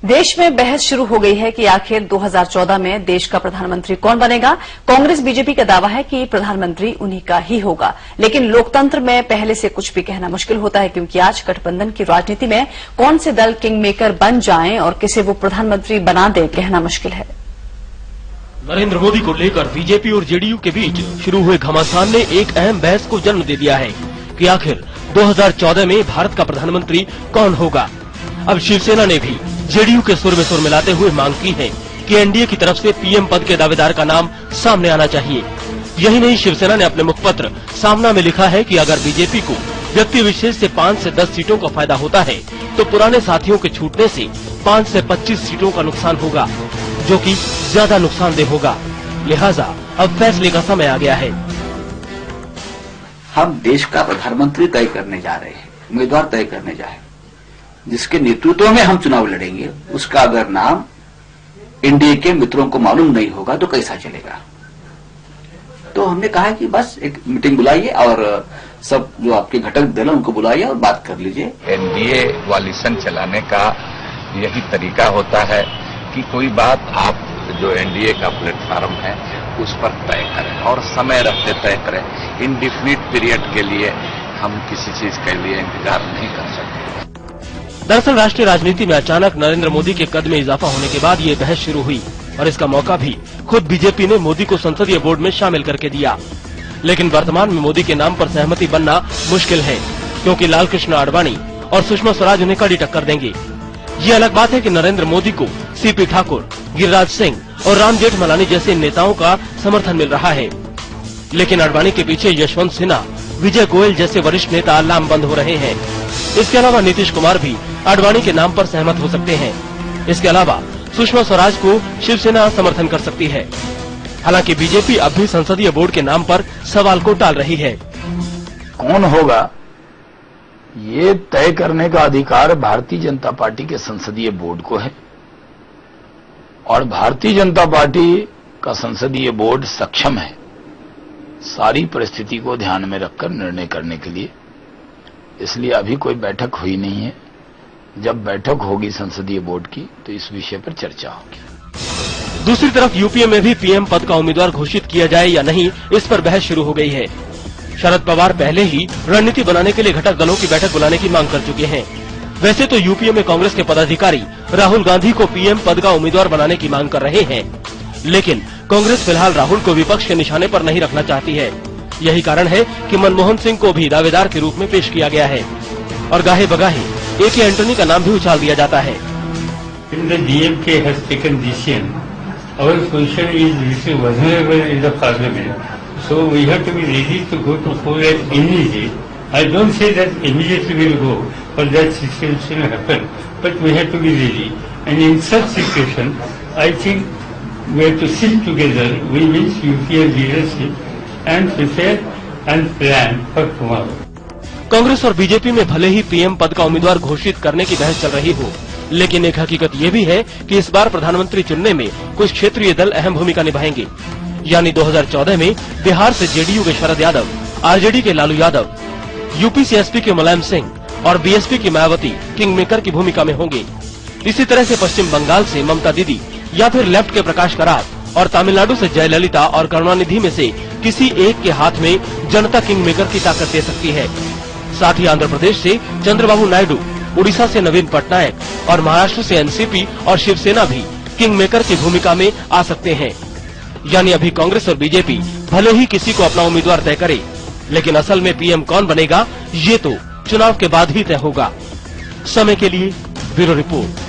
देश में बहस शुरू हो गई है कि आखिर 2014 में देश का प्रधानमंत्री कौन बनेगा। कांग्रेस बीजेपी का दावा है कि प्रधानमंत्री उन्हीं का ही होगा, लेकिन लोकतंत्र में पहले से कुछ भी कहना मुश्किल होता है, क्योंकि आज गठबंधन की राजनीति में कौन से दल किंग मेकर बन जाएं और किसे वो प्रधानमंत्री बना दें, कहना मुश्किल है। नरेंद्र मोदी को लेकर बीजेपी और जेडीयू के बीच शुरू हुए घमासान ने एक अहम बहस को जन्म दे दिया है कि आखिर 2014 में भारत का प्रधानमंत्री कौन होगा। अब शिवसेना ने भी जेडीयू के सुर में सुर मिलाते हुए मांग की है कि एनडीए की तरफ से पीएम पद के दावेदार का नाम सामने आना चाहिए। यही नहीं, शिवसेना ने अपने मुखपत्र सामना में लिखा है कि अगर बीजेपी को व्यक्ति विशेष से 5 से 10 सीटों का फायदा होता है तो पुराने साथियों के छूटने से 5 से 25 सीटों का नुकसान होगा, जो कि ज्यादा नुकसानदेह होगा। लिहाजा अब फैसले का समय आ गया है। हम देश का प्रधानमंत्री तय करने जा रहे हैं, उम्मीदवार तय करने जा रहे हैं, जिसके नेतृत्व में हम चुनाव लड़ेंगे। उसका अगर नाम एनडीए के मित्रों को मालूम नहीं होगा तो कैसा चलेगा। तो हमने कहा कि बस एक मीटिंग बुलाइए और सब जो आपके घटक दल हैं उनको बुलाइए और बात कर लीजिए। एनडीए कोalition चलाने का यही तरीका होता है कि कोई बात आप जो एनडीए का प्लेटफॉर्म है उस पर तय करें और समय रहते तय करें। इनडिफिनिट पीरियड के लिए हम किसी चीज के लिए इंतजार नहीं कर सकते। दरअसल राष्ट्रीय राजनीति में अचानक नरेंद्र मोदी के कद में इजाफा होने के बाद ये बहस शुरू हुई और इसका मौका भी खुद बीजेपी ने मोदी को संसदीय बोर्ड में शामिल करके दिया। लेकिन वर्तमान में मोदी के नाम पर सहमति बनना मुश्किल है, क्योंकि लालकृष्ण आडवाणी और सुषमा स्वराज उन्हें कड़ी टक्कर देंगे। ये अलग बात है कि नरेंद्र मोदी को सीपी ठाकुर, गिरिराज सिंह और राम जेठमलानी जैसे नेताओं का समर्थन मिल रहा है, लेकिन आडवाणी के पीछे यशवंत सिन्हा, विजय गोयल जैसे वरिष्ठ नेता लामबंद हो रहे हैं। इसके अलावा नीतीश कुमार भी आडवाणी के नाम पर सहमत हो सकते हैं। इसके अलावा सुषमा स्वराज को शिवसेना समर्थन कर सकती है। हालांकि बीजेपी अब भी संसदीय बोर्ड के नाम पर सवाल को टाल रही है। कौन होगा ये तय करने का अधिकार भारतीय जनता पार्टी के संसदीय बोर्ड को है और भारतीय जनता पार्टी का संसदीय बोर्ड सक्षम है सारी परिस्थिति को ध्यान में रखकर निर्णय करने के लिए। इसलिए अभी कोई बैठक हुई नहीं है। जब बैठक होगी संसदीय बोर्ड की तो इस विषय पर चर्चा होगी। दूसरी तरफ यूपीए में भी पीएम पद का उम्मीदवार घोषित किया जाए या नहीं, इस पर बहस शुरू हो गई है। शरद पवार पहले ही रणनीति बनाने के लिए घटक दलों की बैठक बुलाने की मांग कर चुके हैं। वैसे तो यूपीए में कांग्रेस के पदाधिकारी राहुल गांधी को पीएम पद का उम्मीदवार बनाने की मांग कर रहे हैं, लेकिन कांग्रेस फिलहाल राहुल को विपक्ष के निशाने पर नहीं रखना चाहती है। यही कारण है कि मनमोहन सिंह को भी दावेदार के रूप में पेश किया गया है और गाहे बगाहे AK एंटनी का नाम भी उछाल दिया जाता है। DMK has taken decision. Our position is vulnerable in the parliament, so we have to be ready to go to poll immediately. I don't say that immediately we will go, for that situation will happen, but we have to be ready. And in such situation, I think we have to sit together, we means UPA leadership, and prepare and plan for tomorrow. Congress और BJP में भले ही PM पद का उम्मीदवार घोषित करने की बहस चल रही हो, लेकिन एक हकीकत ये भी है कि इस बार प्रधानमंत्री चुनने में कुछ क्षेत्रीय दल अहम भूमिका निभाएंगे। यानी 2014 में बिहार से जेडीयू के शरद यादव, आरजेडी के लालू यादव, यूपी से एसपी के मुलायम सिंह और बीएसपी की मायावती किंग मेकर की भूमिका में होंगे। इसी तरह से पश्चिम बंगाल से ममता दीदी या फिर लेफ्ट के प्रकाश करात और तमिलनाडु से जयललिता और करुणानिधि में से किसी एक के हाथ में जनता किंग मेकर की ताकत दे सकती है। साथ ही आंध्र प्रदेश से चंद्रबाबू नायडू, उड़ीसा से नवीन पटनायक और महाराष्ट्र से एनसीपी और शिवसेना भी किंग मेकर की भूमिका में आ सकते हैं। यानी अभी कांग्रेस और बीजेपी भले ही किसी को अपना उम्मीदवार तय करे, लेकिन असल में पीएम कौन बनेगा ये तो चुनाव के बाद ही तय होगा। समय के लिए ब्यूरो रिपोर्ट।